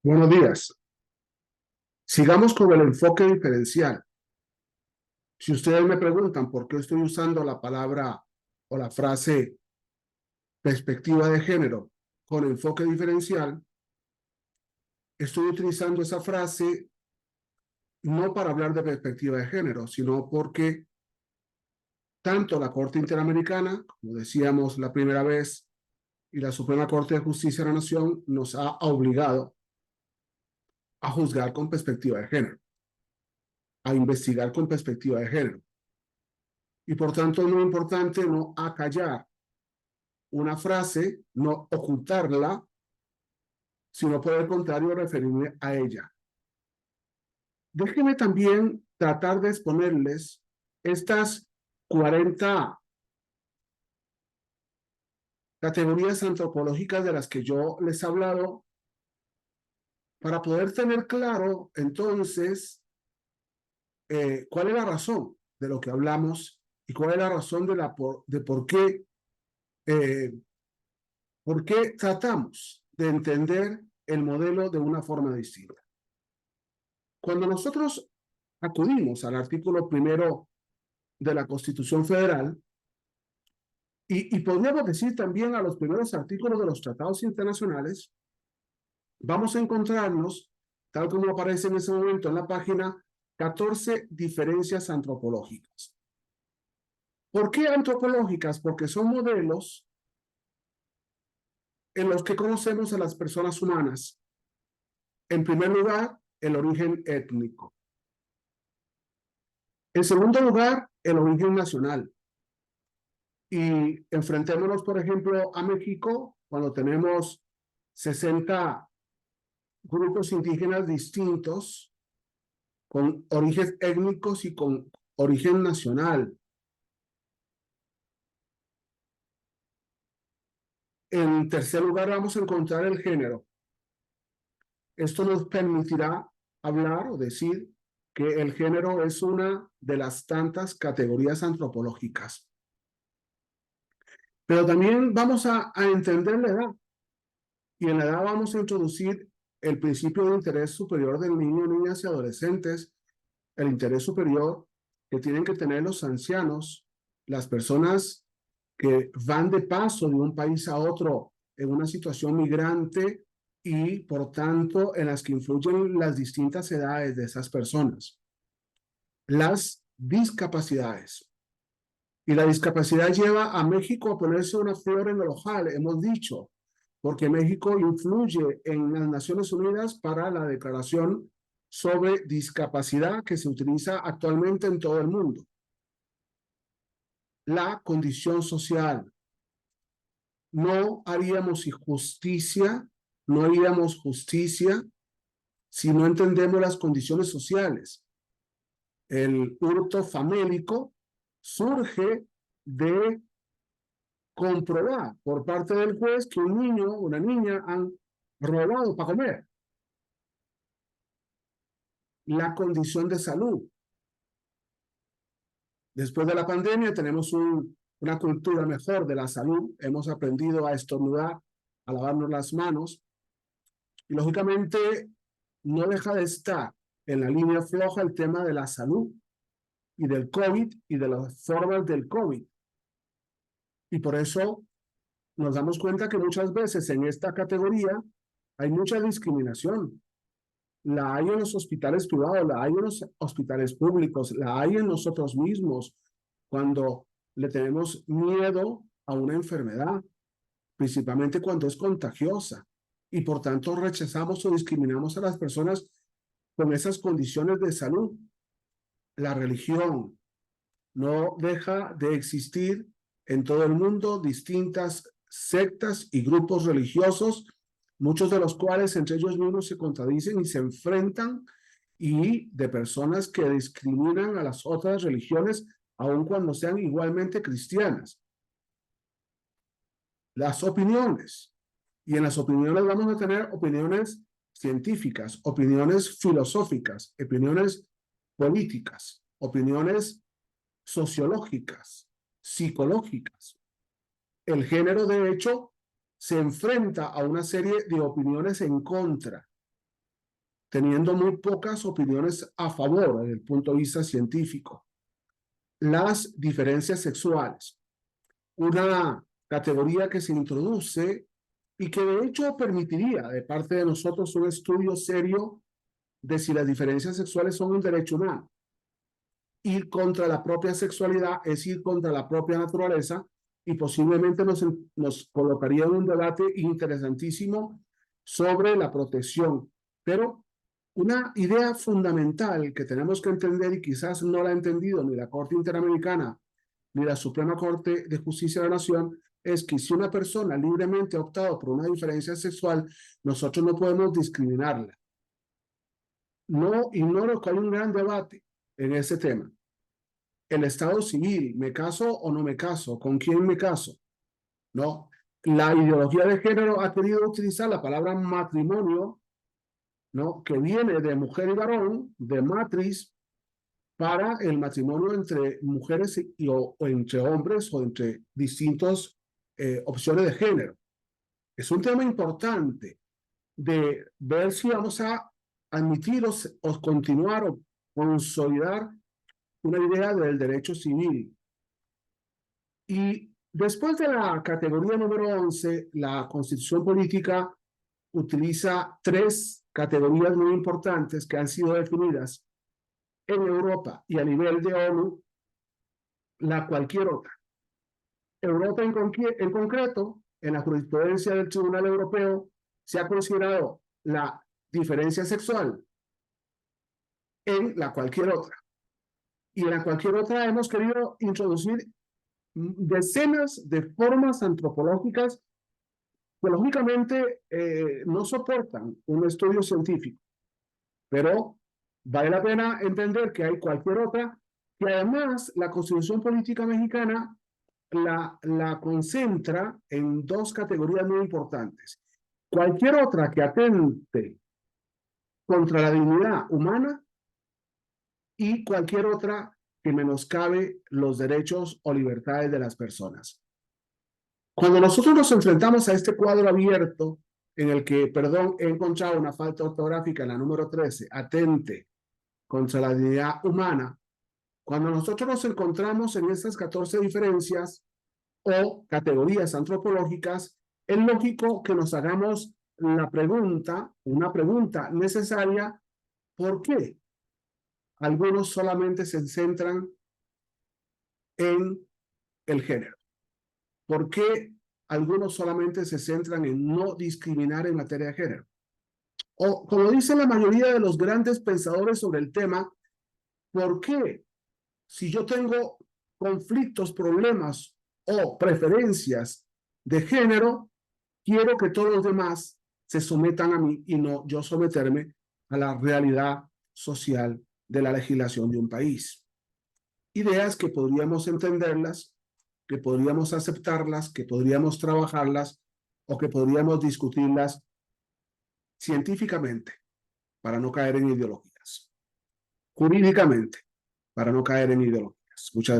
Buenos días. Sigamos con el enfoque diferencial. Si ustedes me preguntan por qué estoy usando la palabra o la frase perspectiva de género con enfoque diferencial, estoy utilizando esa frase no para hablar de perspectiva de género, sino porque tanto la Corte Interamericana, como decíamos la primera vez, y la Suprema Corte de Justicia de la Nación nos ha obligado a juzgar con perspectiva de género, a investigar con perspectiva de género. Y por tanto es muy importante no acallar una frase, no ocultarla, sino por el contrario referirme a ella. Déjenme también tratar de exponerles estas 40 categorías antropológicas de las que yo les he hablado para poder tener claro entonces cuál es la razón de lo que hablamos y cuál es la razón de por qué tratamos de entender el modelo de una forma distinta. Cuando nosotros acudimos al artículo primero de la Constitución Federal, y podríamos decir también a los primeros artículos de los tratados internacionales, vamos a encontrarnos, tal como aparece en ese momento en la página, 14 diferencias antropológicas. ¿Por qué antropológicas? Porque son modelos en los que conocemos a las personas humanas. En primer lugar, el origen étnico. En segundo lugar, el origen nacional. Y enfrentémonos, por ejemplo, a México, cuando tenemos 60 grupos indígenas distintos, con orígenes étnicos y con origen nacional. En tercer lugar, vamos a encontrar el género. Esto nos permitirá hablar o decir que el género es una de las tantas categorías antropológicas. Pero también vamos a entender la edad. Y en la edad vamos a introducir el principio de interés superior del niño, niñas y adolescentes, el interés superior que tienen que tener los ancianos, las personas que van de paso de un país a otro en una situación migrante y, por tanto, en las que influyen las distintas edades de esas personas. Las discapacidades. Y la discapacidad lleva a México a ponerse una flor en el ojal, hemos dicho, porque México influye en las Naciones Unidas para la declaración sobre discapacidad que se utiliza actualmente en todo el mundo. La condición social. No haríamos justicia, no haríamos justicia si no entendemos las condiciones sociales. El hurto famélico surge de comprobar por parte del juez que un niño o una niña han robado para comer. La condición de salud. Después de la pandemia tenemos una cultura mejor de la salud. Hemos aprendido a estornudar, a lavarnos las manos. Y lógicamente no deja de estar en la línea floja el tema de la salud y del COVID y de las formas del COVID. Y por eso nos damos cuenta que muchas veces en esta categoría hay mucha discriminación. La hay en los hospitales privados, la hay en los hospitales públicos, la hay en nosotros mismos cuando le tenemos miedo a una enfermedad, principalmente cuando es contagiosa, y por tanto rechazamos o discriminamos a las personas con esas condiciones de salud. La religión no deja de existir en todo el mundo distintas sectas y grupos religiosos, muchos de los cuales entre ellos mismos se contradicen y se enfrentan, y de personas que discriminan a las otras religiones aun cuando sean igualmente cristianas. Las opiniones. Y en las opiniones vamos a tener opiniones científicas, opiniones filosóficas, opiniones políticas, opiniones sociológicas, psicológicas. El género, de hecho, se enfrenta a una serie de opiniones en contra. teniendo muy pocas opiniones a favor desde el punto de vista científico. Las diferencias sexuales, una categoría que se introduce y que de hecho permitiría de parte de nosotros un estudio serio de si las diferencias sexuales son un derecho humano. Ir contra la propia sexualidad es ir contra la propia naturaleza y posiblemente nos colocaría en un debate interesantísimo sobre la protección. Pero una idea fundamental que tenemos que entender, y quizás no la ha entendido ni la Corte Interamericana ni la Suprema Corte de Justicia de la Nación, es que si una persona libremente ha optado por una diferencia sexual, nosotros no podemos discriminarla. No ignoro que hay un gran debate en ese tema. El estado civil, ¿me caso o no me caso? ¿Con quién me caso? ¿No? La ideología de género ha querido utilizar la palabra matrimonio, ¿no? Que viene de mujer y varón, de matriz, para el matrimonio entre mujeres o entre hombres o entre distintas opciones de género. Es un tema importante de ver si vamos a admitir o continuar o consolidar una idea del derecho civil. Y después de la categoría número 11, la Constitución Política utiliza 3 categorías muy importantes que han sido definidas en Europa y a nivel de ONU, la cualquier otra. Europa en concreto, en la jurisprudencia del Tribunal Europeo, se ha considerado la diferencia sexual en la cualquier otra. Y en la cualquier otra hemos querido introducir decenas de formas antropológicas que lógicamente no soportan un estudio científico, pero vale la pena entender que hay cualquier otra, que además la Constitución Política Mexicana la concentra en 2 categorías muy importantes. Cualquier otra que atente contra la dignidad humana y cualquier otra que menoscabe los derechos o libertades de las personas. Cuando nosotros nos enfrentamos a este cuadro abierto, en el que, perdón, he encontrado una falta ortográfica en la número 13, atente contra la dignidad humana, cuando nosotros nos encontramos en estas 14 diferencias o categorías antropológicas, es lógico que nos hagamos la pregunta, una pregunta necesaria: ¿por qué algunos solamente se centran en el género? ¿Por qué algunos solamente se centran en no discriminar en materia de género? O, como dicen la mayoría de los grandes pensadores sobre el tema, ¿por qué si yo tengo conflictos, problemas o preferencias de género, quiero que todos los demás se sometan a mí y no yo someterme a la realidad social de la legislación de un país? Ideas que podríamos entenderlas, que podríamos aceptarlas, que podríamos trabajarlas o que podríamos discutirlas científicamente para no caer en ideologías, jurídicamente para no caer en ideologías. Muchas gracias.